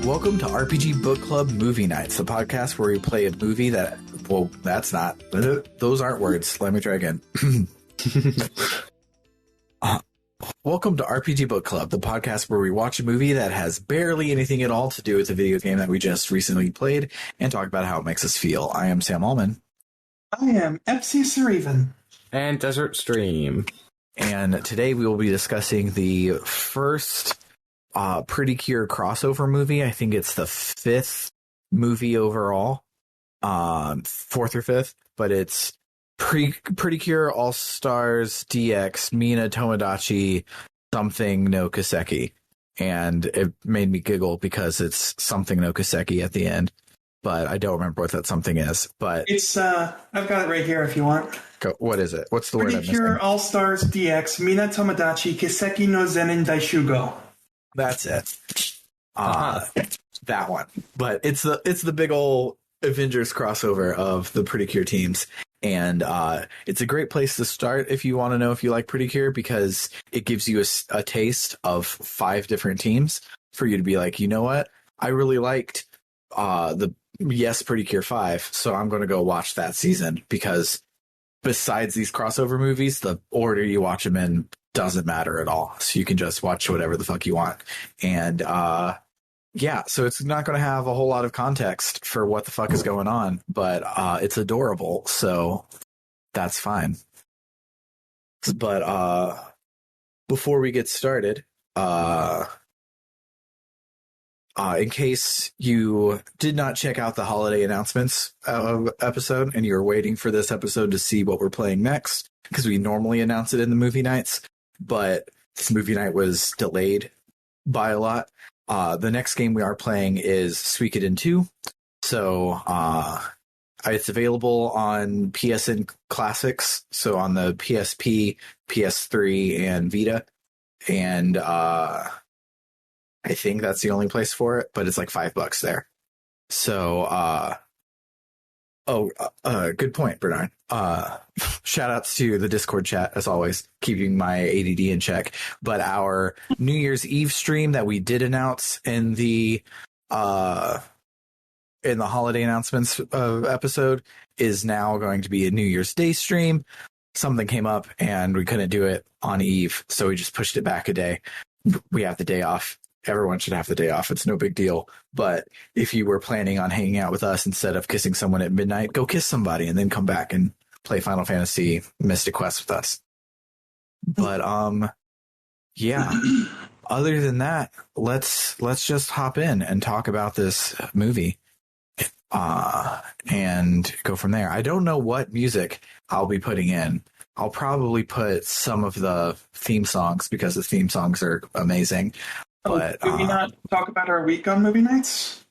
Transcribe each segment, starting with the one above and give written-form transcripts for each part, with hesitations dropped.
Welcome to RPG Book Club Movie Nights, the podcast where we play a movie that, well, that's not, those aren't words. Let me try again. Welcome to RPG Book Club, the podcast where we watch a movie that has barely anything at all to do with the video game that we just recently played and talk about how it makes us feel. I am Sam Allman. I am FC Sarivan. And Desert Stream. And today we will be discussing the first PreCure crossover movie. I think it's the fifth movie overall, fourth or fifth, but it's PreCure All Stars DX Minna Tomodachi something no Kaseki, and it made me giggle because it's something no Kaseki at the end, but I don't remember what that something is. But it's I've got it right here if you want. What is it? What's the word I'm missing? PreCure All Stars DX Minna Tomodachi Kiseki no Zenin Daishugo. That's it. That one. But it's the big old Avengers crossover of the PreCure teams. And it's a great place to start if you want to know if you like PreCure, because it gives you a taste of 5 different teams for you to be like, you know what? I really liked PreCure 5, so I'm going to go watch that season, because besides these crossover movies, the order you watch them in doesn't matter at all. So you can just watch whatever the fuck you want. And yeah, so it's not going to have a whole lot of context for what the fuck is going on, but it's adorable, so that's fine. But before we get started, in case you did not check out the holiday announcements episode and you're waiting for this episode to see what we're playing next, because we normally announce it in the movie nights, but this movie night was delayed by a lot. The next game we are playing is Suikoden 2. So it's available on PSN Classics, so on the PSP, PS3, and Vita. And I think that's the only place for it, but it's like $5 there. So, good point, Bernard. Shout outs to the Discord chat, as always, keeping my ADD in check. But our New Year's Eve stream that we did announce in the holiday announcements episode is now going to be a New Year's Day stream. Something came up and we couldn't do it on Eve, so we just pushed it back a day. We have the day off. Everyone should have the day off. It's no big deal. But if you were planning on hanging out with us instead of kissing someone at midnight, go kiss somebody and then come back and play Final Fantasy Mystic Quest with us. But yeah. Other than that, let's just hop in and talk about this movie and go from there. I don't know what music I'll be putting in. I'll probably put some of the theme songs because the theme songs are amazing. But did we not talk about our week on movie nights?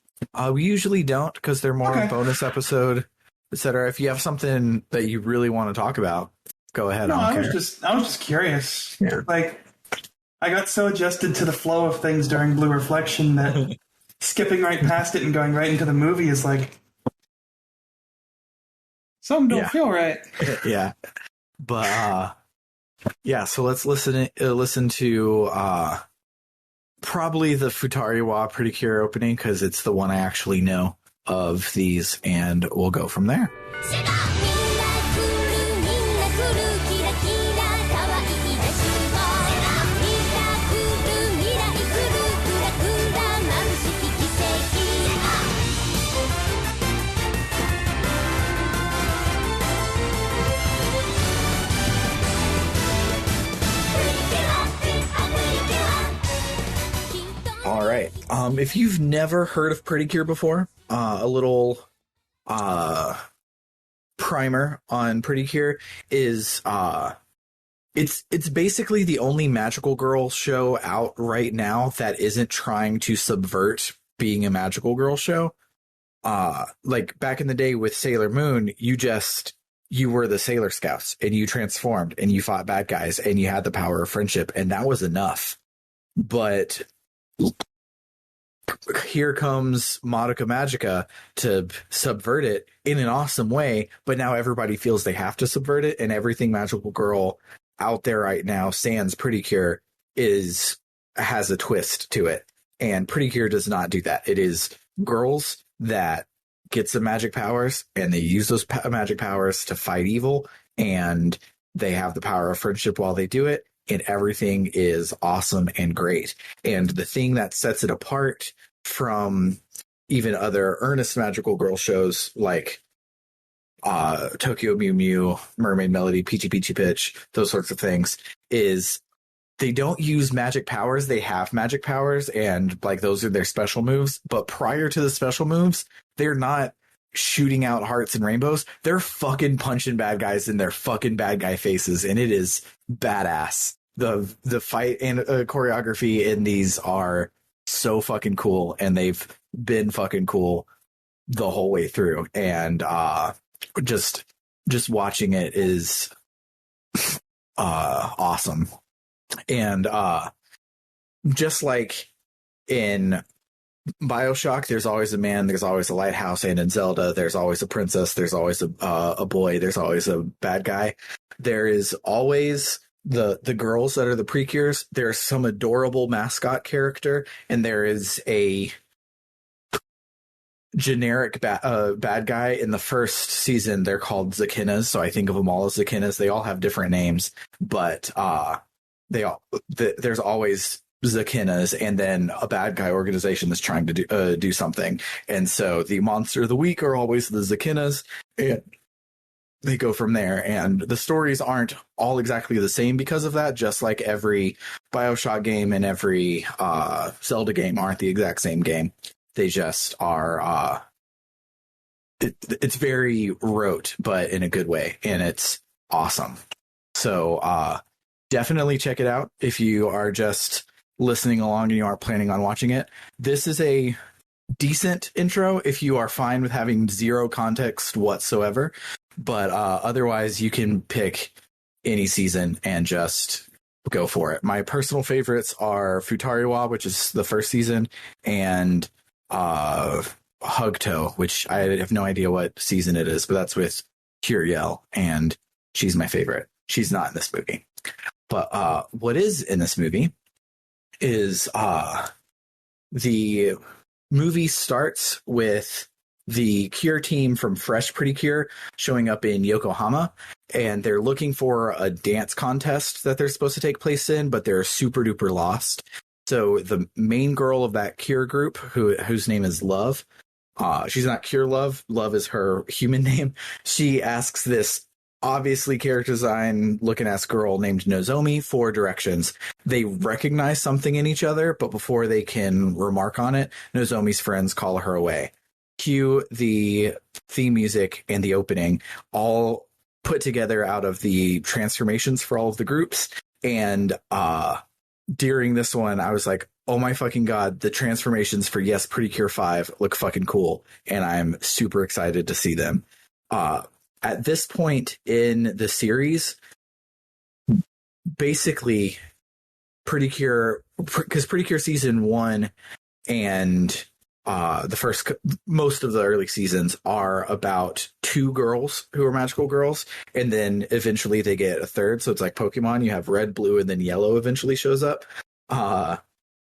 We usually don't, because they're more bonus episode, etc. If you have something that you really want to talk about, go ahead. No, I was just curious. Yeah. Like, I got so adjusted to the flow of things during Blue Reflection that skipping right past it and going right into the movie is like, something don't feel right. Yeah, but yeah. So let's listen to probably the Futariwa PreCure opening, because it's the one I actually know of these, and we'll go from there. All right. If you've never heard of PreCure before, a little primer on PreCure is it's basically the only magical girl show out right now that isn't trying to subvert being a magical girl show. Like back in the day with Sailor Moon, you were the Sailor Scouts and you transformed and you fought bad guys and you had the power of friendship, and that was enough. But here comes Madoka Magica to subvert it in an awesome way, but now everybody feels they have to subvert it, and everything magical girl out there right now, sans PreCure, has a twist to it. And PreCure does not do that. It is girls that get some magic powers, and they use those magic powers to fight evil, and they have the power of friendship while they do it, and everything is awesome and great. And the thing that sets it apart from even other earnest magical girl shows like Tokyo Mew Mew, Mermaid Melody, Peachy Peachy Pitch, those sorts of things, is they don't use magic powers. They have magic powers, and like those are their special moves. But prior to the special moves, they're not shooting out hearts and rainbows. They're fucking punching bad guys in their fucking bad guy faces, and it is badass. The fight and choreography in these are so fucking cool, and they've been fucking cool the whole way through. And just watching it is awesome. And just like in BioShock, there's always a man, there's always a lighthouse, and in Zelda, there's always a princess, there's always a boy, there's always a bad guy. There is always the girls that are the PreCures. There's some adorable mascot character, and there is a generic bad guy. In the first season, they're called Zakinas, so I think of them all as Zakinas. They all have different names, but there's always Zakinas, and then a bad guy organization that's trying to do something. And so the monster of the week are always the Zakinas, and they go from there. And the stories aren't all exactly the same because of that, just like every BioShock game and every Zelda game aren't the exact same game. They just are it's very rote, but in a good way, and it's awesome. So definitely check it out if you are just listening along and you aren't planning on watching it. This is a decent intro if you are fine with having zero context whatsoever, but otherwise you can pick any season and just go for it. My personal favorites are Futariwa, which is the first season, and Hugto, which I have no idea what season it is, but that's with Curiel, and she's my favorite. She's not in this movie. But what is in this movie is the movie starts with the Cure team from Fresh PreCure showing up in Yokohama, and they're looking for a dance contest that they're supposed to take place in, but they're super duper lost. So the main girl of that Cure group, whose name is Love, she's not Cure Love. Love is her human name. She asks this obviously character design looking ass girl named Nozomi for directions. They recognize something in each other, but before they can remark on it, Nozomi's friends call her away. Cue the theme music and the opening, all put together out of the transformations for all of the groups. And during this one, I was like, oh my fucking god, the transformations for Yes PreCure 5 look fucking cool, and I'm super excited to see them. At this point in the series, basically PreCure, because PreCure season 1 and most of the early seasons are about 2 girls who are magical girls, and then eventually they get a third. So it's like Pokemon, you have red, blue, and then yellow eventually shows up.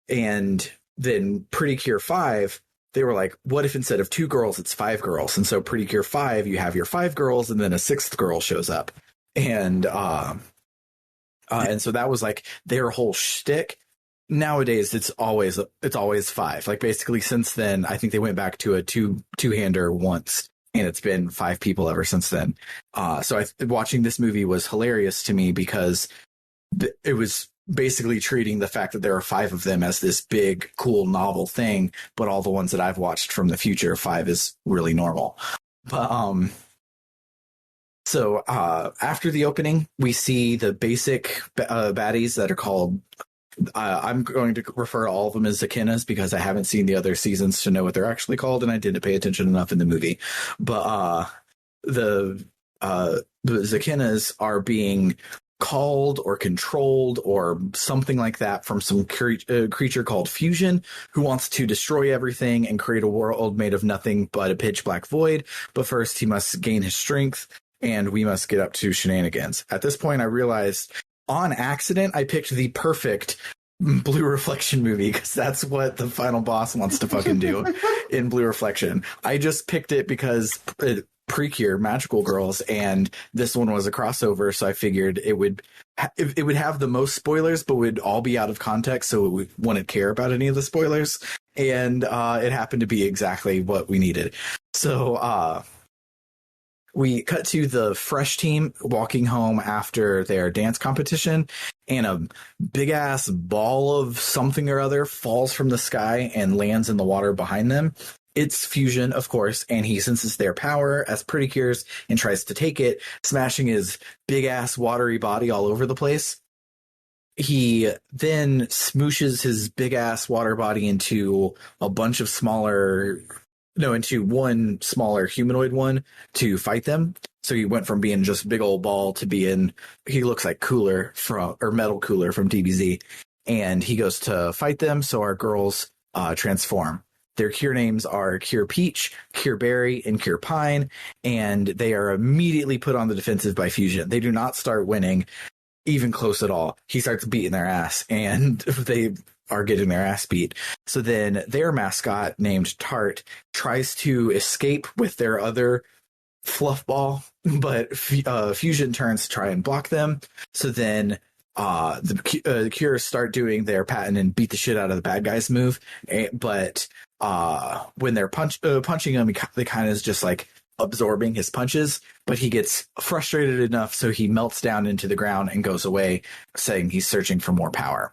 And then PreCure 5, they were like, what if instead of 2 girls, it's 5 girls? And so PreCure 5, you have your 5 girls, and then a 6th girl shows up. And so that was like their whole shtick. Nowadays, it's always 5. Like basically since then, I think they went back to a two-hander once, and it's been 5 people ever since then. So watching this movie was hilarious to me because it was basically treating the fact that there are 5 of them as this big, cool, novel thing, but all the ones that I've watched from the future, 5 is really normal. But so after the opening, we see the basic baddies that are called. I'm going to refer to all of them as Zakinas because I haven't seen the other seasons to know what they're actually called, and I didn't pay attention enough in the movie. But the Zakinas are being called or controlled or something like that from some creature called Fusion, who wants to destroy everything and create a world made of nothing but a pitch black void. But first he must gain his strength, and we must get up to shenanigans. At this point, I realized on accident I picked the perfect Blue Reflection movie, because that's what the final boss wants to fucking do in Blue Reflection. I just picked it because PreCure, Magical Girls, and this one was a crossover, so I figured it would have the most spoilers, but would all be out of context, so we wouldn't care about any of the spoilers. And it happened to be exactly what we needed. So we cut to the Fresh team walking home after their dance competition, and a big ass ball of something or other falls from the sky and lands in the water behind them. It's Fusion, of course, and he senses their power as PreCures and tries to take it, smashing his big ass watery body all over the place. He then smooshes his big ass water body into a bunch of into one smaller humanoid one to fight them. So he went from being just big old ball to he looks like Metal Cooler from DBZ. And he goes to fight them. So our girls transform. Their cure names are Cure Peach, Cure Berry, and Cure Pine. And they are immediately put on the defensive by Fusion. They do not start winning even close at all. He starts beating their ass, and they are getting their ass beat. So then their mascot, named Tart, tries to escape with their other fluff ball, but Fusion turns to try and block them. So then the Cures start doing their patent and beat the shit out of the bad guys move. But when they're punching him, they kind of is just like absorbing his punches, but he gets frustrated enough so he melts down into the ground and goes away, saying he's searching for more power.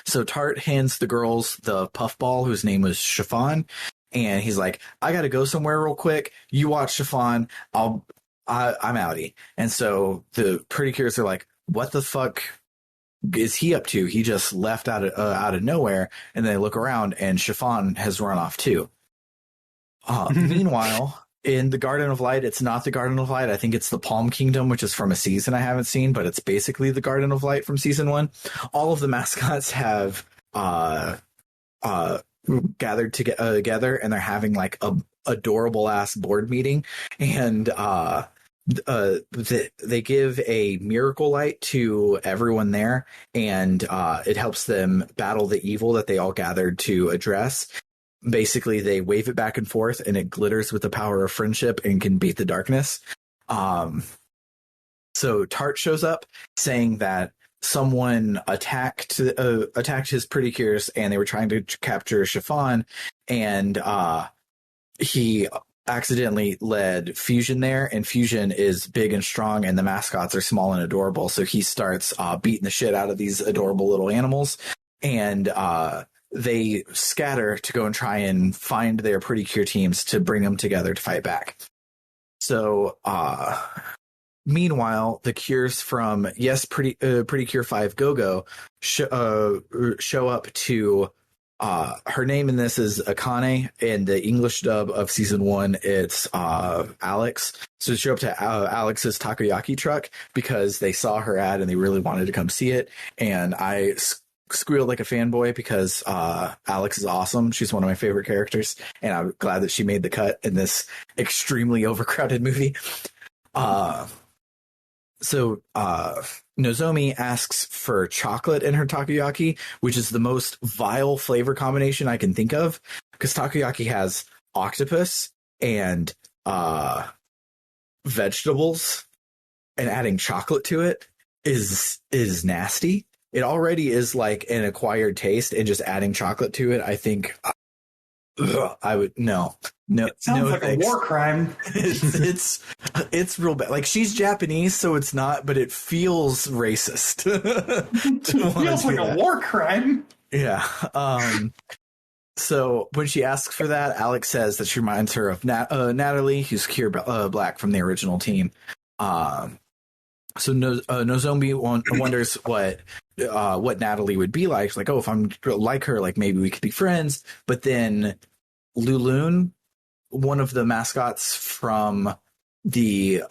So Tart hands the girls the puffball, whose name was Chiffon, and he's like, I gotta go somewhere real quick. You watch Chiffon. I'm outie. And so the PreCures are like, what the fuck is he up to? He just left out of nowhere. And they look around, and Chiffon has run off too. Meanwhile, in the Garden of Light, it's not the Garden of Light. I think it's the Palm Kingdom, which is from a season I haven't seen, but it's basically the Garden of Light from season 1. All of the mascots have gathered together, and they're having like a adorable ass board meeting, and they give a miracle light to everyone there, and it helps them battle the evil that they all gathered to address. Basically, they wave it back and forth, and it glitters with the power of friendship and can beat the darkness. So Tart shows up saying that someone attacked his PreCures, and they were trying to capture Chiffon, and he accidentally led Fusion there, and Fusion is big and strong, and the mascots are small and adorable. So he starts beating the shit out of these adorable little animals, and they scatter to go and try and find their PreCure teams to bring them together to fight back. So meanwhile, the cures from PreCure 5 Go-Go show up to her name in this is Akane. In the English dub of season 1, it's Alex. So they show up to Alex's takoyaki truck because they saw her ad and they really wanted to come see it. And I squealed like a fanboy because Alex is awesome. She's one of my favorite characters, and I'm glad that she made the cut in this extremely overcrowded movie. So Nozomi asks for chocolate in her takoyaki, which is the most vile flavor combination I can think of, because takoyaki has octopus and vegetables, and adding chocolate to it is nasty. It already is like an acquired taste, and just adding chocolate to it, I think I would no. It sounds like thanks. A war crime. It's real bad. Like, she's Japanese, so it's not, but it feels racist. It feels like a war crime. Yeah. So when she asks for that, Alex says that she reminds her of Natalie, who's Cure Black from the original team. So Nozomi wonders what Natalie would be like. She's like, oh, if I'm like her, like maybe we could be friends. But then Lulun, one of the mascots from the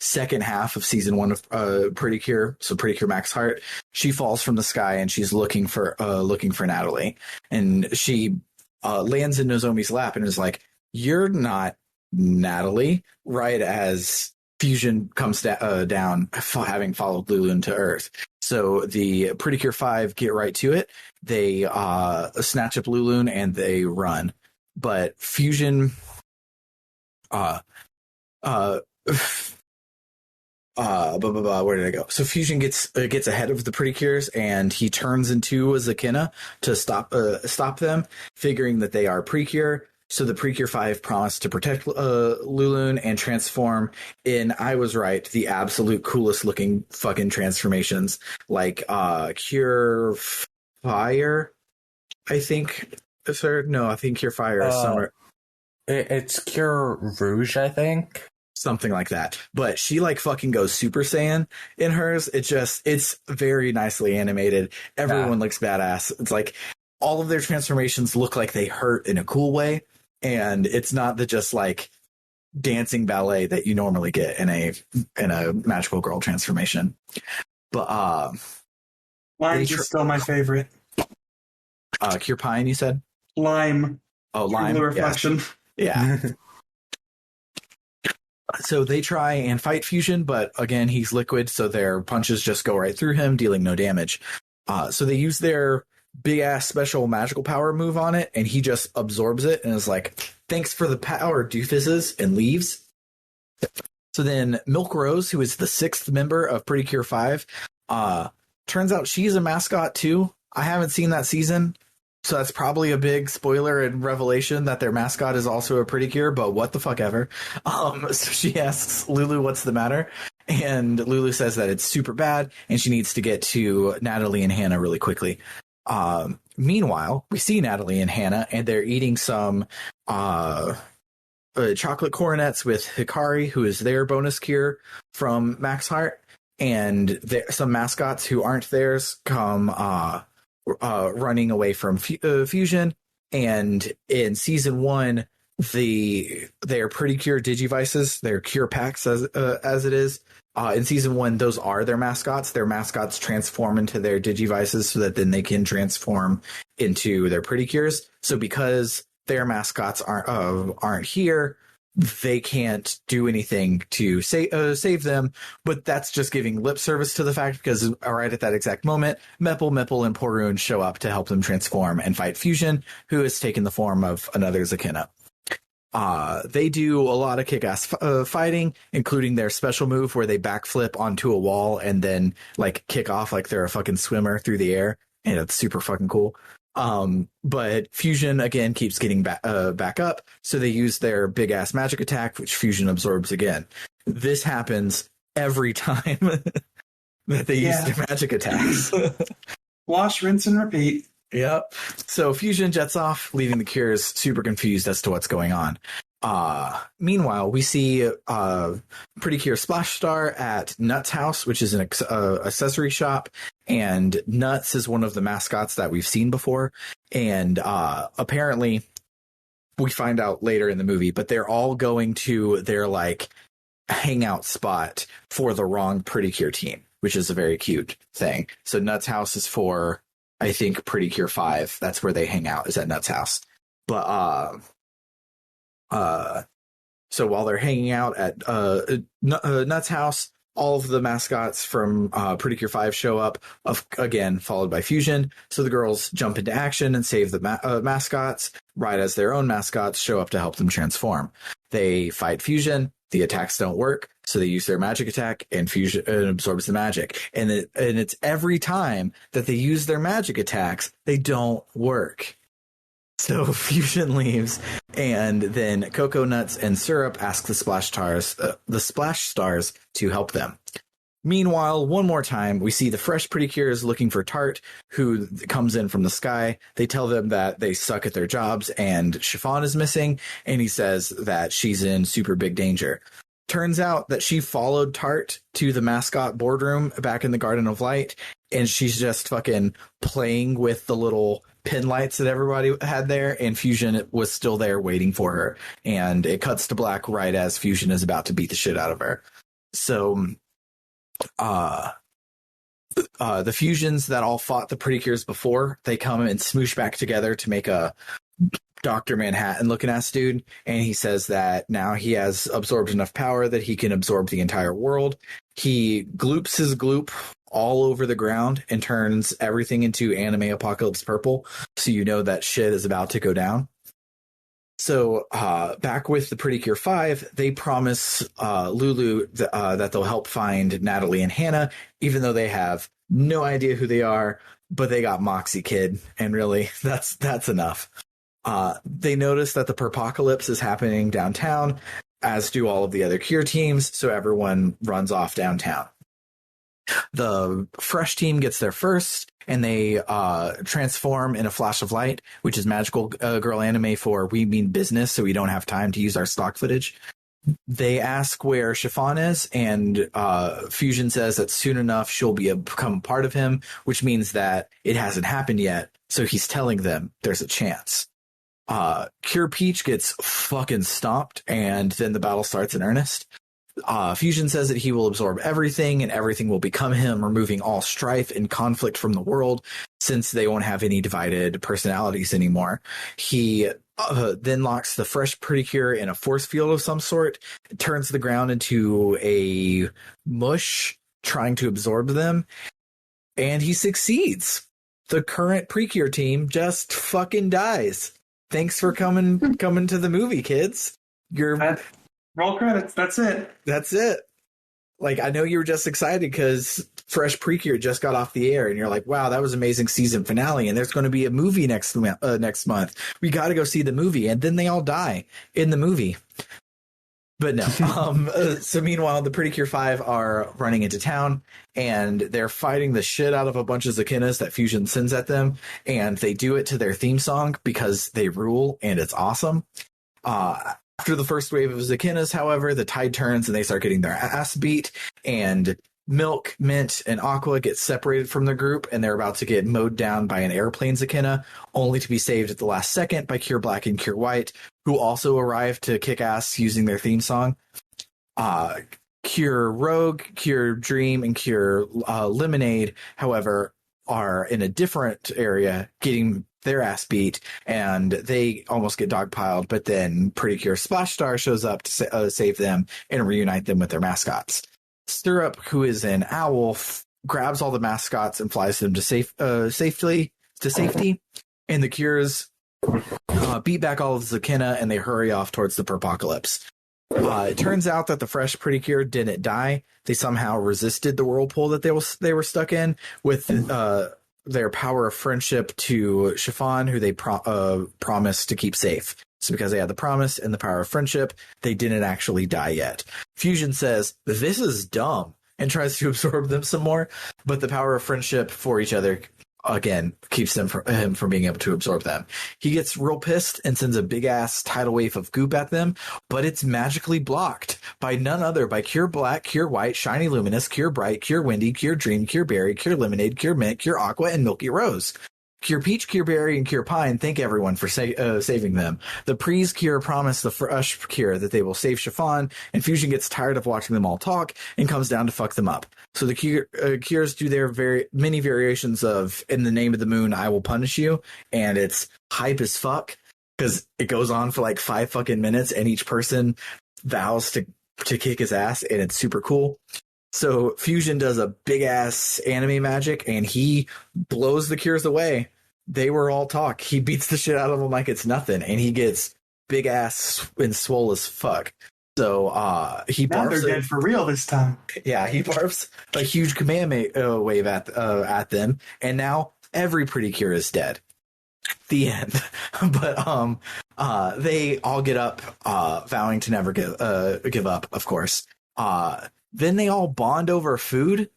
second half of season 1 of PreCure, so PreCure Max Heart, she falls from the sky and she's looking for Natalie, and she lands in Nozomi's lap and is like, "You're not Natalie," right as Fusion comes down, having followed Lulu to Earth. So the PreCure 5 get right to it. They snatch up Lulu and they run. But Fusion where did I go? So Fusion gets ahead of the PreCures and he turns into a Zakina to stop them, figuring that they are PreCure. So the PreCure 5 promised to protect Lulun and transform in, I was right, the absolute coolest looking fucking transformations, like Cure Fire, I think. Sir, no, I think Cure Fire is somewhere. It's Cure Rouge, I think. Something like that. But she like fucking goes Super Saiyan in hers. It's very nicely animated. Everyone looks badass. It's like all of their transformations look like they hurt in a cool way. And it's not the just like dancing ballet that you normally get in a magical girl transformation. But Lime is still my favorite. Cure Pine, you said? Lime. Oh, Lime. Blue Reflection. Yeah. So they try and fight Fusion, but again, he's liquid, so their punches just go right through him, dealing no damage. So they use their big-ass special magical power move on it, and he just absorbs it and is like, thanks for the power, doofuses, and leaves. So then Milk Rose, who is the 6th member of PreCure 5, turns out she's a mascot too. I haven't seen that season, so that's probably a big spoiler and revelation that their mascot is also a PreCure, but what the fuck ever. So she asks Lulu what's the matter, and Lulu says that it's super bad, and she needs to get to Natalie and Hannah really quickly. Meanwhile, we see Natalie and Hannah, and they're eating some chocolate coronets with Hikari, who is their bonus cure from Max Heart, and some mascots who aren't theirs come running away from Fusion. And in season 1, their PreCure Digivices, their cure packs as it is. In season 1, those are their mascots. Their mascots transform into their Digivices so that then they can transform into their PreCures. So because their mascots aren't here, they can't do anything to save them, but that's just giving lip service to the fact, because right at that exact moment, Meppel, and Porun show up to help them transform and fight Fusion, who has taken the form of another Zakina. They do a lot of kick-ass fighting, including their special move where they backflip onto a wall and then like kick off like they're a fucking swimmer through the air, and it's super fucking cool. But Fusion again keeps getting back up, so they use their big ass magic attack, which Fusion absorbs again. This happens every time that they use their magic attacks. Wash, rinse, and repeat. Yep. So Fusion jets off, leaving the Cures super confused as to what's going on. Meanwhile, we see PreCure Splash Star at Nuts' house, which is an accessory shop, and Nuts is one of the mascots that we've seen before, and apparently we find out later in the movie, but they're all going to their like hangout spot for the wrong PreCure team, which is a very cute thing. So Nuts' house is for, I think, PreCure 5. That's where they hang out, is at Nuts' house. But so while they're hanging out at Nuts' house, all of the mascots from PreCure 5 show up, again, followed by Fusion. So the girls jump into action and save the mascots, right as their own mascots show up to help them transform. They fight Fusion. The attacks don't work, so they use their magic attack, and Fusion absorbs the magic. And it's every time that they use their magic attacks, they don't work. So Fusion leaves, and then Cocoa Nuts and Syrup ask the Splash Stars to help them. Meanwhile, one more time, we see the fresh PreCures looking for Tart, who comes in from the sky. They tell them that they suck at their jobs, and Chiffon is missing, and he says that she's in super big danger. Turns out that she followed Tart to the mascot boardroom back in the Garden of Light, and she's just fucking playing with the little pin lights that everybody had there, and Fusion was still there waiting for her. And it cuts to black right as Fusion is about to beat the shit out of her. So the Fusions that all fought the PreCures before, they come and smoosh back together to make a Dr. Manhattan looking ass dude, and he says that now he has absorbed enough power that he can absorb the entire world. He gloops his gloop all over the ground and turns everything into anime apocalypse purple, so you know that shit is about to go down. So back with the PreCure 5, they promise Lulu that they'll help find Natalie and Hannah, even though they have no idea who they are, but they got Moxie Kid, and really, that's enough. They notice that the Perpocalypse is happening downtown, as do all of the other Cure teams, so everyone runs off downtown. The Fresh team gets there first, and they transform in a flash of light, which is magical girl anime for we mean business, so we don't have time to use our stock footage. They ask where Chiffon is, and Fusion says that soon enough she'll become part of him, which means that it hasn't happened yet, so he's telling them there's a chance. Cure Peach gets fucking stomped, and then the battle starts in earnest. Fusion says that he will absorb everything and everything will become him, removing all strife and conflict from the world since they won't have any divided personalities anymore. He then locks the Fresh PreCure in a force field of some sort, turns the ground into a mush, trying to absorb them, and he succeeds. The current PreCure team just fucking dies. Thanks for coming to the movie, kids. Roll credits. That's it. That's it. Like, I know you were just excited because Fresh PreCure just got off the air, and you're like, wow, that was an amazing season finale, and there's going to be a movie next month. We got to go see the movie, and then they all die in the movie. But no. So meanwhile, the PreCure 5 are running into town, and they're fighting the shit out of a bunch of Zakinas that Fusion sends at them, and they do it to their theme song because they rule, and it's awesome. After the first wave of Zakinas, however, the tide turns and they start getting their ass beat, and Milk, Mint, and Aqua get separated from the group, and they're about to get mowed down by an airplane Zakina, only to be saved at the last second by Cure Black and Cure White, who also arrived to kick ass using their theme song. Cure Rogue, Cure Dream, and Cure Lemonade, however, are in a different area getting their ass beat, and they almost get dogpiled, but then PreCure Splash Star shows up to save them and reunite them with their mascots. Stirrup, who is an owl, grabs all the mascots and flies them to safety, and the Cures beat back all of the Zakina, and they hurry off towards the Perpocalypse. It turns out that the Fresh PreCure didn't die. They somehow resisted the whirlpool that they were stuck in with their power of friendship to Chiffon, who they promised to keep safe. So because they had the promise and the power of friendship, they didn't actually die yet. Fusion says, this is dumb, and tries to absorb them some more, but the power of friendship for each other, again, keeps him from being able to absorb them. He gets real pissed and sends a big-ass tidal wave of goop at them, but it's magically blocked by none other by Cure Black, Cure White, Shiny Luminous, Cure Bright, Cure Windy, Cure Dream, Cure Berry, Cure Lemonade, Cure Mint, Cure Aqua, and Milky Rose. Cure Peach, Cure Berry, and Cure Pine thank everyone for saving them. The PreCure promise the Fresh Cure that they will save Chiffon, and Fusion gets tired of watching them all talk and comes down to fuck them up. So the Cures do their many variations of "In the Name of the Moon, I Will Punish You," and it's hype as fuck because it goes on for like 5 fucking minutes, and each person vows to kick his ass, and it's super cool. So Fusion does a big ass anime magic, and he blows the Cures away. They were all talk. He beats the shit out of them like it's nothing, and he gets big ass and swole as fuck. So he now barfs. They're dead for real this time. Yeah, he barfs a huge command wave at them, and now every PreCure is dead. The end. But they all get up, vowing to never give up. Of course. Then they all bond over food.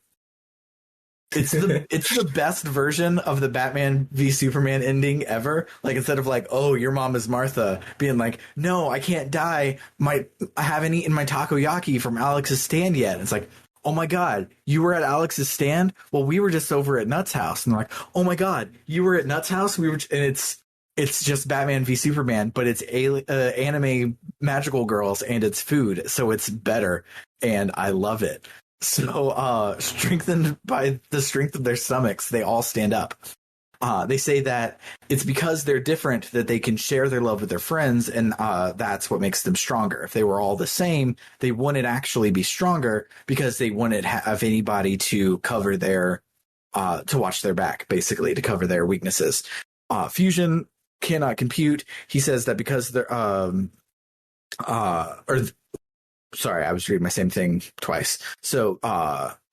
It's the best version of the Batman v Superman ending ever. Like, instead of like, oh, your mom is Martha, being like, no, I can't die. I haven't eaten my takoyaki from Alex's stand yet. It's like, oh my God, you were at Alex's stand? Well, we were just over at Nut's house. And they're like, oh my God, you were at Nut's house? And it's just Batman v Superman, but it's anime magical girls and it's food, so it's better, and I love it. So, strengthened by the strength of their stomachs, they all stand up. They say that it's because they're different that they can share their love with their friends, and that's what makes them stronger. If they were all the same, they wouldn't actually be stronger because they wouldn't have anybody to cover their, to watch their back, basically, to cover their weaknesses. Fusion cannot compute. He says that because they're, sorry, I was reading my same thing twice. So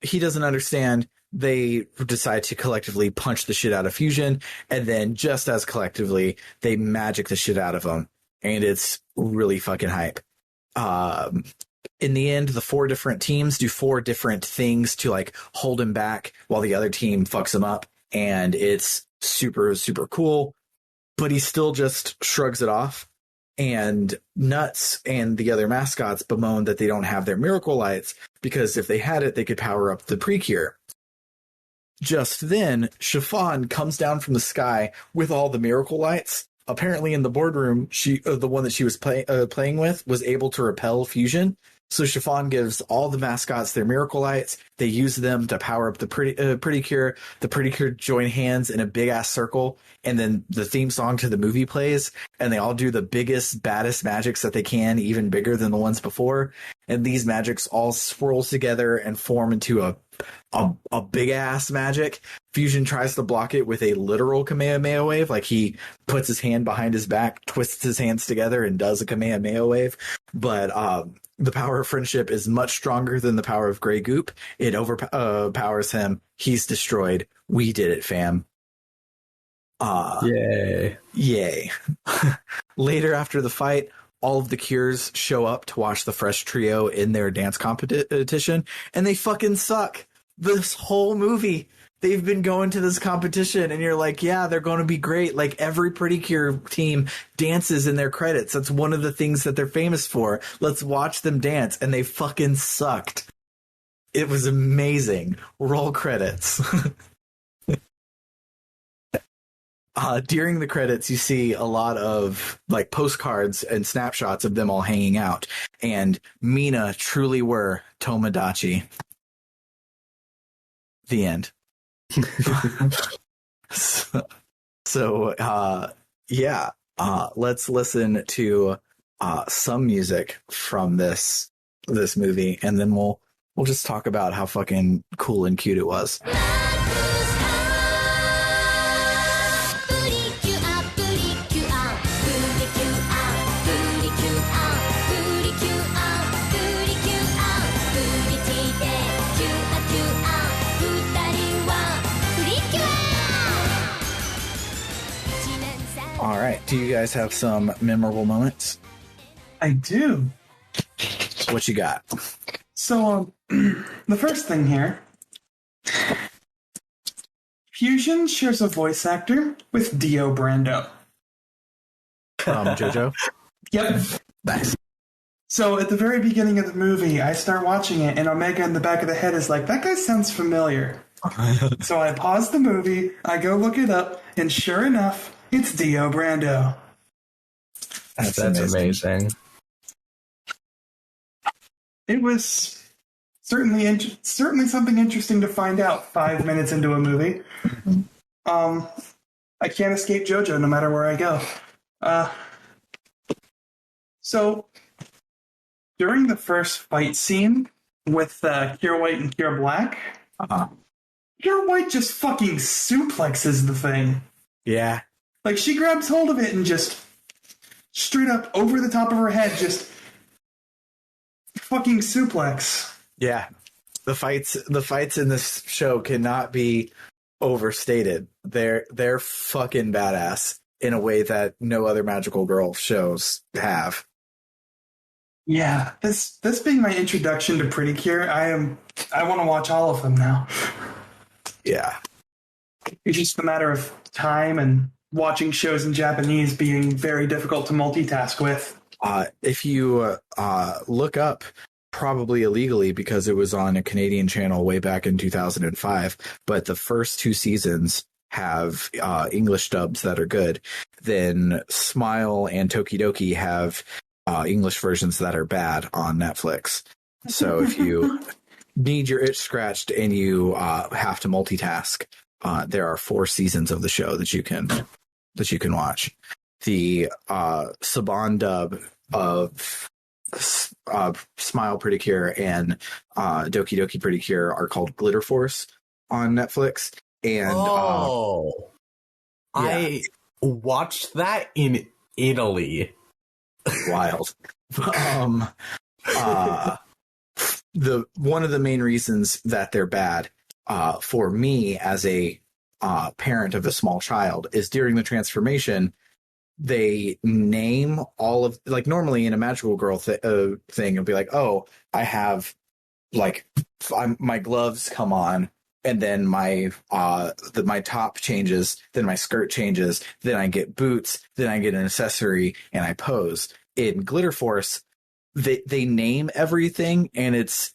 he doesn't understand. They decide to collectively punch the shit out of Fusion, and then just as collectively, they magic the shit out of him, and it's really fucking hype. In the end, the 4 different teams do 4 different things to like hold him back while the other team fucks him up, and it's super, super cool, but he still just shrugs it off. And Nuts and the other mascots bemoan that they don't have their miracle lights, because if they had it, they could power up the PreCure. Just then, Chiffon comes down from the sky with all the miracle lights. Apparently in the boardroom, the one that she was playing with was able to repel Fusion. So Chiffon gives all the mascots their miracle lights. They use them to power up the PreCure. The PreCure join hands in a big-ass circle, and then the theme song to the movie plays, and they all do the biggest, baddest magics that they can, even bigger than the ones before. And these magics all swirl together and form into a big-ass magic. Fusion tries to block it with a literal Kamehameha wave, like he puts his hand behind his back, twists his hands together, and does a Kamehameha wave. But the power of friendship is much stronger than the power of gray goop. It overpowers him. He's destroyed. We did it, fam. Yay. Yay. Later, after the fight, all of the Cures show up to watch the Fresh Trio in their dance competition, and they fucking suck. This whole movie, they've been going to this competition, and you're like, yeah, they're going to be great. Like, every PreCure team dances in their credits. That's one of the things that they're famous for. Let's watch them dance, and they fucking sucked. It was amazing. Roll credits. During the credits, you see a lot of like postcards and snapshots of them all hanging out. And Minna truly were Tomodachi. The end. Yeah. Let's listen to some music from this movie, and then we'll just talk about how fucking cool and cute it was. All right. Do you guys have some memorable moments? I do. What you got? So, the first thing here, Fusion shares a voice actor with Dio Brando. JoJo? Yep. Nice. So, at the very beginning of the movie, I start watching it, and Omega in the back of the head is like, that guy sounds familiar. So I pause the movie, I go look it up, and sure enough, it's Dio Brando. That's amazing. It was certainly something interesting to find out 5 minutes into a movie. I can't escape JoJo no matter where I go. So during the first fight scene with Cure White and Cure Black, Cure White just fucking suplexes the thing. Yeah. Like, she grabs hold of it and just straight up over the top of her head, just fucking suplex. Yeah. The fights in this show cannot be overstated. They're fucking badass in a way that no other magical girl shows have. Yeah, this being my introduction to PreCure, I want to watch all of them now. Yeah. It's just a matter of time and watching shows in Japanese being very difficult to multitask with. If you look up, probably illegally because it was on a Canadian channel way back in 2005, but the first 2 seasons have English dubs that are good. Then Smile and Tokidoki have English versions that are bad on Netflix. So if you need your itch scratched and you have to multitask, there are 4 seasons of the show that you can watch. The Saban dub of Smile PreCure and Doki Doki PreCure are called Glitter Force on Netflix. And I watched that in Italy. Wild. The one of the main reasons that they're bad for me as a parent of a small child is during the transformation, they name all of, like, normally in a magical girl thing, it'll be like, oh, I have, like, my gloves come on, and then my top changes, then my skirt changes, then I get boots, then I get an accessory, and I pose. In Glitter Force, they name everything, and it's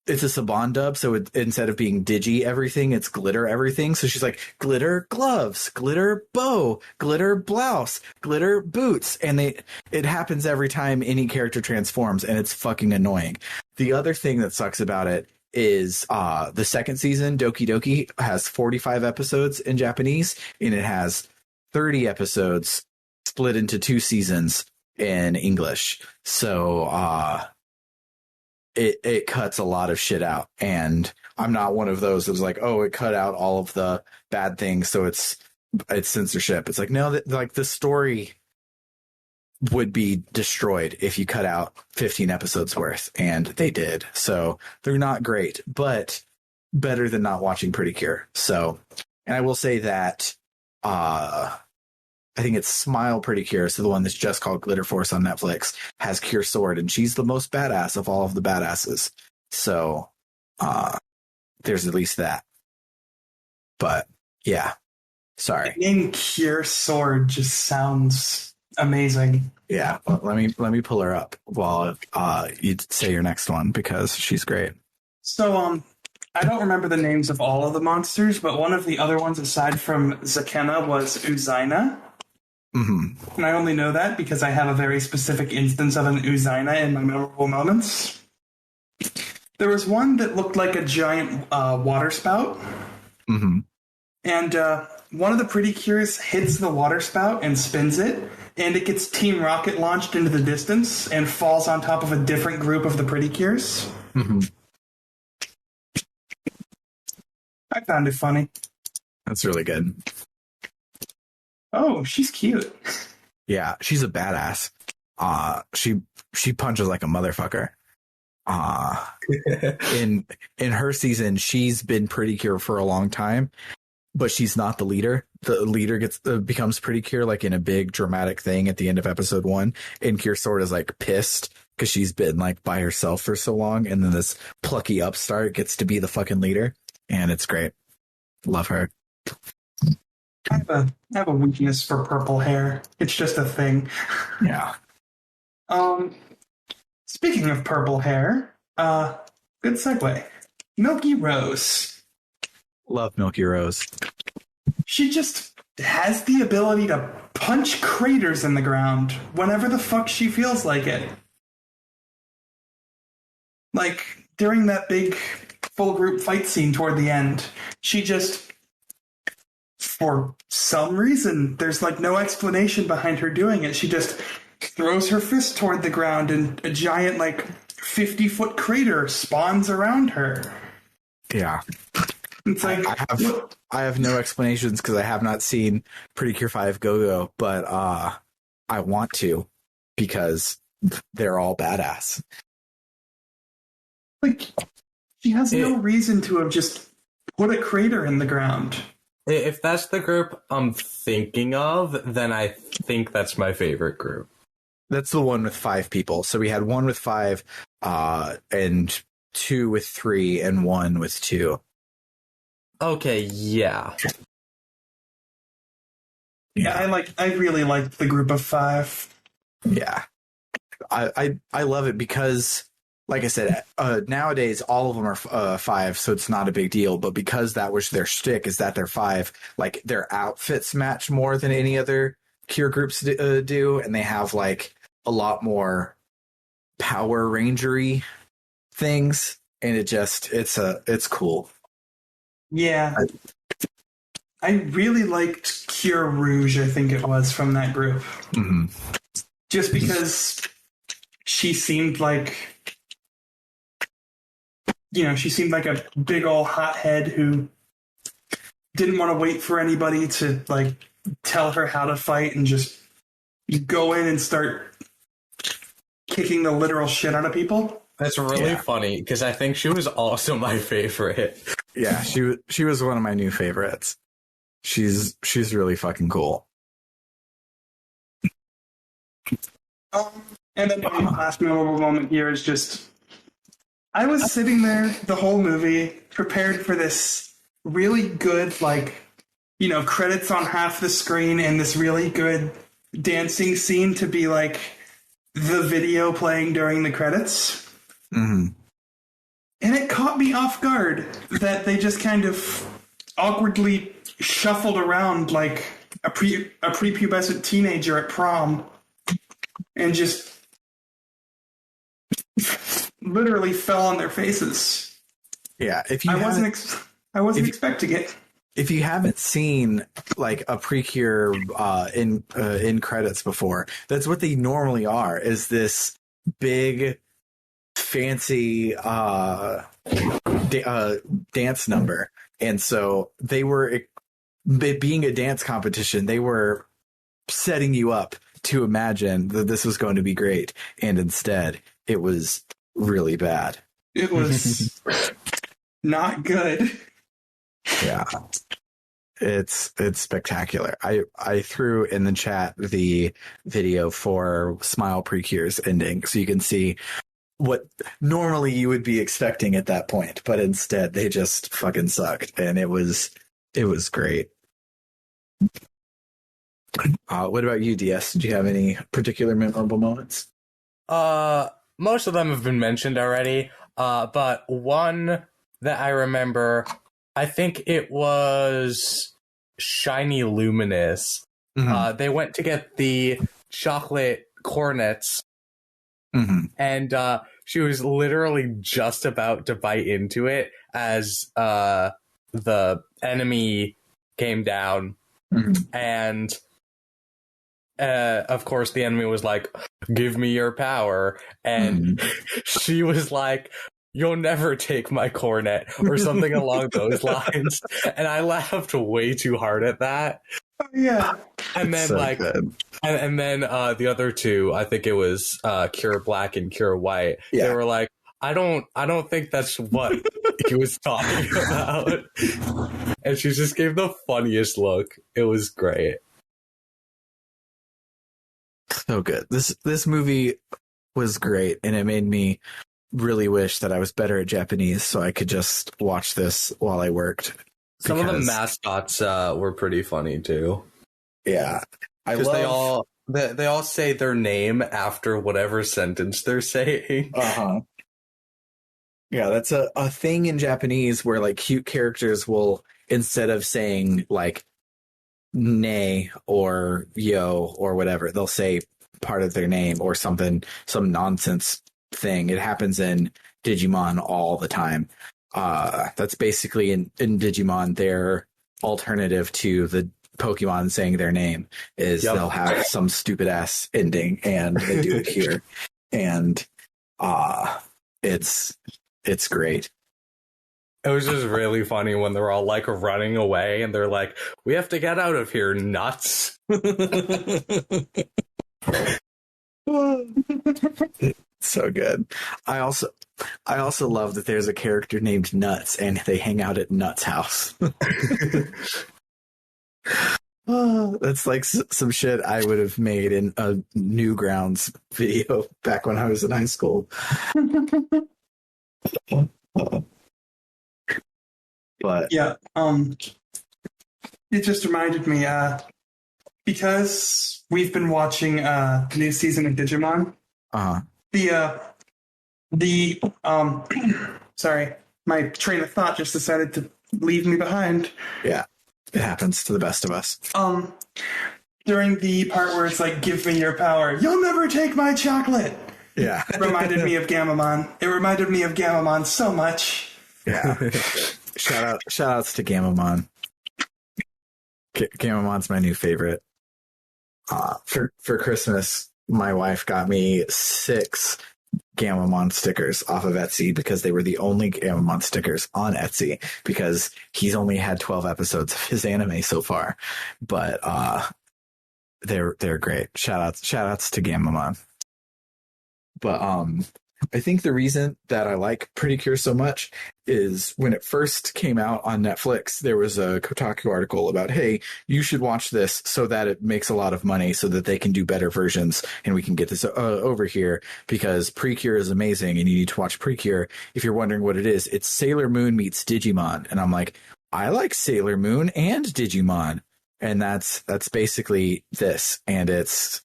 a Saban dub, so instead of being digi everything, it's glitter everything. So she's like, glitter gloves, glitter bow, glitter blouse, glitter boots, and it happens every time any character transforms, and it's fucking annoying. The other thing that sucks about it is the second season, Doki Doki, has 45 episodes in Japanese, and it has 30 episodes split into 2 seasons in English. So it cuts a lot of shit out, and I'm not one of those that's like, oh, it cut out all of the bad things, so it's censorship. It's like, no, like the story would be destroyed if you cut out 15 episodes worth, and they did. So they're not great, but better than not watching PreCure. So, and I will say that I think it's Smile PreCure, so the one that's just called Glitter Force on Netflix, has Cure Sword, and she's the most badass of all of the badasses. So there's at least that. But yeah, sorry. The name Cure Sword just sounds amazing. Yeah, well, let me pull her up while you say your next one, because she's great. So I don't remember the names of all of the monsters, but one of the other ones aside from Zakena was Uzaina. Mm-hmm. And I only know that because I have a very specific instance of an Uzaina in my memorable moments. There was one that looked like a giant water spout. Mm-hmm. And one of the PreCures hits the water spout and spins it, and it gets Team Rocket launched into the distance and falls on top of a different group of the PreCures. Mm-hmm. I found it funny. That's really good. Oh, she's cute. Yeah, she's a badass. She punches like a motherfucker. In her season, she's been PreCure for a long time, but she's not the leader. The leader becomes PreCure like in a big dramatic thing at the end of episode 1, and Cure Sword is like pissed because she's been like by herself for so long, and then this plucky upstart gets to be the fucking leader, and it's great. Love her. I have a weakness for purple hair. It's just a thing. Yeah. Speaking of purple hair, good segue. Milky Rose. Love Milky Rose. She just has the ability to punch craters in the ground whenever the fuck she feels like it. Like, during that big full group fight scene toward the end, she just, for some reason, there's like no explanation behind her doing it. She just throws her fist toward the ground and a giant, like, 50-foot crater spawns around her. Yeah. It's like, I have no explanations because I have not seen PreCure 5 Go-Go, but I want to because they're all badass. like, she has no reason to have just put a crater in the ground. If that's the group I'm thinking of, then I think that's my favorite group. That's the one with 5 people. So we had one with 5, and 2 with 3, and 1 with 2. Okay, yeah. Yeah, I really liked the group of 5. Yeah. I love it because, like I said, nowadays all of them are 5, so it's not a big deal. But because that was their shtick, is that they're 5, like their outfits match more than any other Cure groups do, and they have like a lot more Power Rangery things, and it's cool. Yeah. I really liked Cure Rouge, I think it was, from that group. Mm-hmm. Just because she seemed like, she seemed like a big old hothead who didn't want to wait for anybody to, like, tell her how to fight and just go in and start kicking the literal shit out of people. That's really funny, because I think she was also my favorite. Yeah, she was one of my new favorites. She's really fucking cool. And then my last memorable moment here is just, I was sitting there the whole movie prepared for this really good, like, credits on half the screen and this really good dancing scene to be like the video playing during the credits. Mm-hmm. And it caught me off guard that they just kind of awkwardly shuffled around like a prepubescent teenager at prom and just literally fell on their faces. Yeah, if you I wasn't expecting it. If you haven't seen like a PreCure in credits before, that's what they normally are. Is this big fancy dance number, and so they were being a dance competition. They were setting you up to imagine that this was going to be great, and instead it was really bad. It was not good. Yeah. It's spectacular. I threw in the chat the video for Smile PreCure's ending, so you can see what normally you would be expecting at that point, but instead they just fucking sucked, and it was great. What about you, DS? Did you have any particular memorable moments? Most of them have been mentioned already, but one that I remember, I think it was Shiny Luminous. Mm-hmm. They went to get the chocolate cornets, Mm-hmm. and she was literally just about to bite into it as the enemy came down. Mm-hmm. And of course, the enemy was like, "Give me your power," and she was like, "You'll never take my cornet," or something along those lines. And I laughed way too hard at that. Oh, yeah. And then So like, good. and then the other two, I think it was Cure Black and Cure White. Yeah. They were like, I don't think that's what he was talking about. And she just gave the funniest look. It was great. So good. This movie was great, and it made me really wish that I was better at Japanese so I could just watch this while I worked. Some of the mascots were pretty funny too. Yeah, because they all say their name after whatever sentence they're saying. Uh-huh. Yeah, that's a thing in Japanese where like cute characters will, instead of saying like ne or yo or whatever, they'll say part of their name or something, some nonsense thing. It happens in Digimon all the time. That's basically in Digimon their alternative to the Pokemon saying their name is they'll have some stupid ass ending, and they do it here. And it's great. It was just really funny when they're all like running away and they're like, "We have to get out of here, nuts." So good. I also love that there's a character named Nuts and they hang out at Nuts' house. That's like some shit I would have made in a Newgrounds video back when I was in high school. But yeah, it just reminded me, because we've been watching the new season of Digimon. The sorry, my train of thought just decided to leave me behind. Yeah, it happens to the best of us. During the part where it's like, "Give me your power, you'll never take my chocolate." Yeah, it reminded me of Gamamon. It reminded me of Gamamon so much. Yeah. Shout outs to Gamamon. Gamomon's my new favorite. For Christmas, my wife got me 6 Gamamon stickers off of Etsy because they were the only Gamamon stickers on Etsy because he's only had 12 episodes of his anime so far. But they're great. Shout outs to Gamamon. But I think the reason that I like PreCure so much is when it first came out on Netflix, there was a Kotaku article about, hey, you should watch this so that it makes a lot of money so that they can do better versions and we can get this over here because PreCure is amazing and you need to watch PreCure. If you're wondering what it is, it's Sailor Moon meets Digimon. And I'm like, I like Sailor Moon and Digimon. And that's basically this. And it's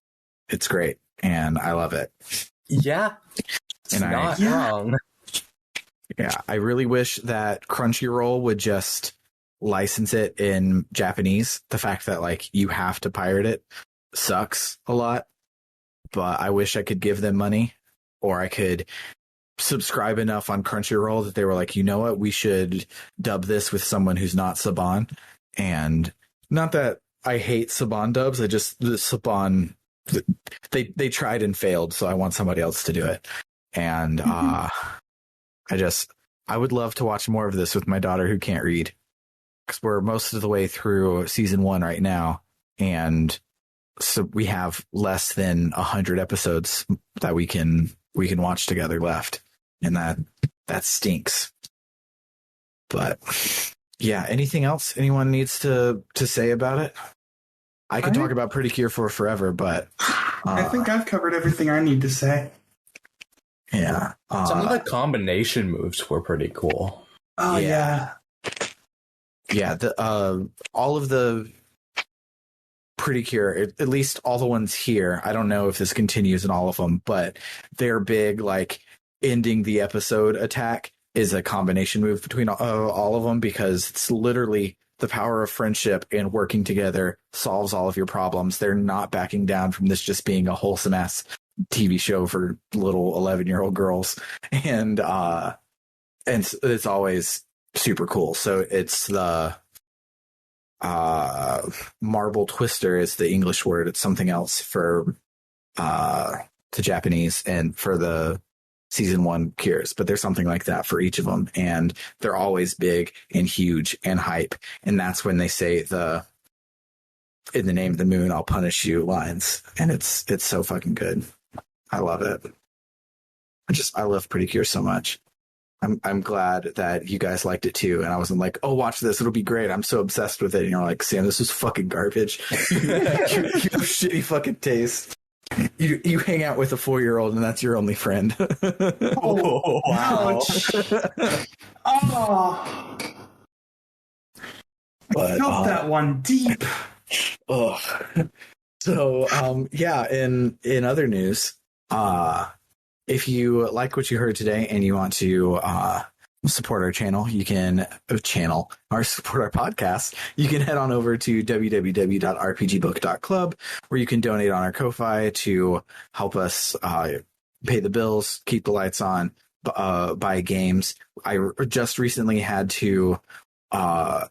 great. And I love it. Yeah. It's not wrong. Yeah, I really wish that Crunchyroll would just license it in Japanese. The fact that like you have to pirate it sucks a lot, but I wish I could give them money or I could subscribe enough on Crunchyroll that they were like, you know what, we should dub this with someone who's not Saban. And not that I hate Saban dubs, I just the Saban they tried and failed, so I want somebody else to do it. And I would love to watch more of this with my daughter who can't read because we're most of the way through season 1 right now. And so we have less than 100 episodes that we can watch together left. And that stinks. But yeah, anything else anyone needs to say about it? I can talk about PreCure for forever, but I think I've covered everything I need to say. Yeah. Some of the combination moves were pretty cool. Oh, yeah. Yeah, all of the PreCure, at least all the ones here, I don't know if this continues in all of them, but their big, like, ending the episode attack is a combination move between all of them because it's literally the power of friendship and working together solves all of your problems. They're not backing down from this just being a wholesome-ass TV show for little 11-year-old girls. And it's always super cool. So it's the marble twister is the English word. It's something else for the Japanese and for the season 1 cures, but there's something like that for each of them. And they're always big and huge and hype. And that's when they say in the name of the moon, I'll punish you lines. And it's so fucking good. I love it. I love PreCure so much. I'm glad that you guys liked it too. And I wasn't like, oh, watch this, it'll be great, I'm so obsessed with it. And you're like, Sam, this is fucking garbage. you have shitty fucking taste. You hang out with a 4-year-old and that's your only friend. Oh, wow. Oh. I felt that one deep. Oh. So, yeah, in other news, if you like what you heard today and you want to support our channel, you can support our podcast, you can head on over to www.rpgbook.club where you can donate on our Ko-Fi to help us pay the bills, keep the lights on, buy games. I just recently had to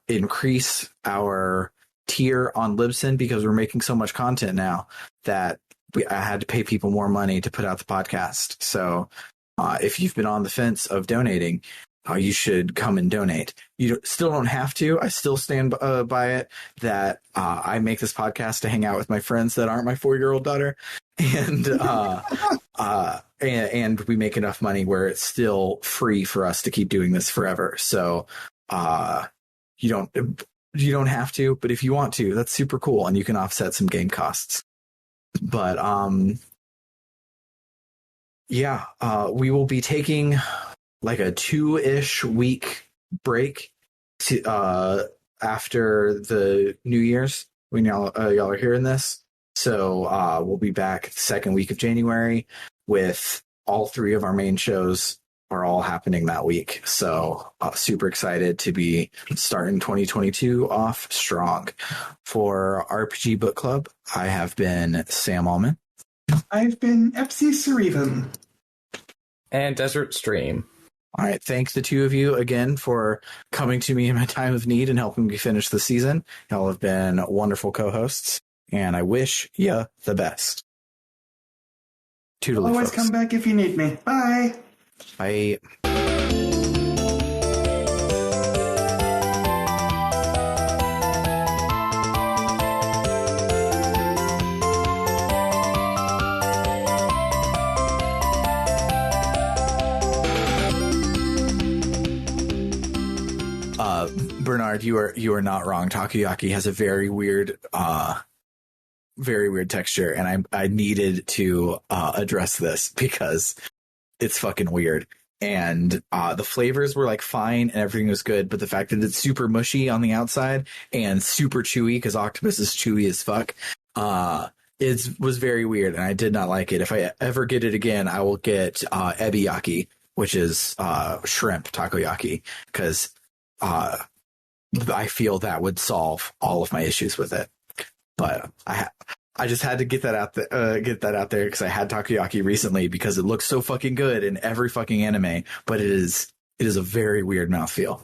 increase our tier on Libsyn because we're making so much content now that I had to pay people more money to put out the podcast. So if you've been on the fence of donating, you should come and donate. You still don't have to. I still stand by it that I make this podcast to hang out with my friends that aren't my 4-year-old daughter. And and we make enough money where it's still free for us to keep doing this forever. So you don't have to, but if you want to, that's super cool. And you can offset some game costs. But we will be taking like a 2-ish week break after the New Year's when y'all are hearing this. So we'll be back the second week of January with all 3 of our main shows are all happening that week. So super excited to be starting 2022 off strong. For RPG Book Club, I have been Sam Allman. I've been FC Cereven. And Desert Stream. All right. Thank the two of you again for coming to me in my time of need and helping me finish the season. Y'all have been wonderful co-hosts, and I wish you the best. Toodaloo, Always folks. come back if you need me. Bye. Bye. Bernard, you are not wrong. Takoyaki has a very weird texture, and I needed to address this because it's fucking weird. And the flavors were like fine and everything was good, but the fact that it's super mushy on the outside and super chewy, because octopus is chewy as fuck, was very weird, and I did not like it. If I ever get it again, I will get ebiyaki, which is shrimp takoyaki, because I feel that would solve all of my issues with it. But I just had to get that out there because I had takoyaki recently because it looks so fucking good in every fucking anime, but it is a very weird mouthfeel.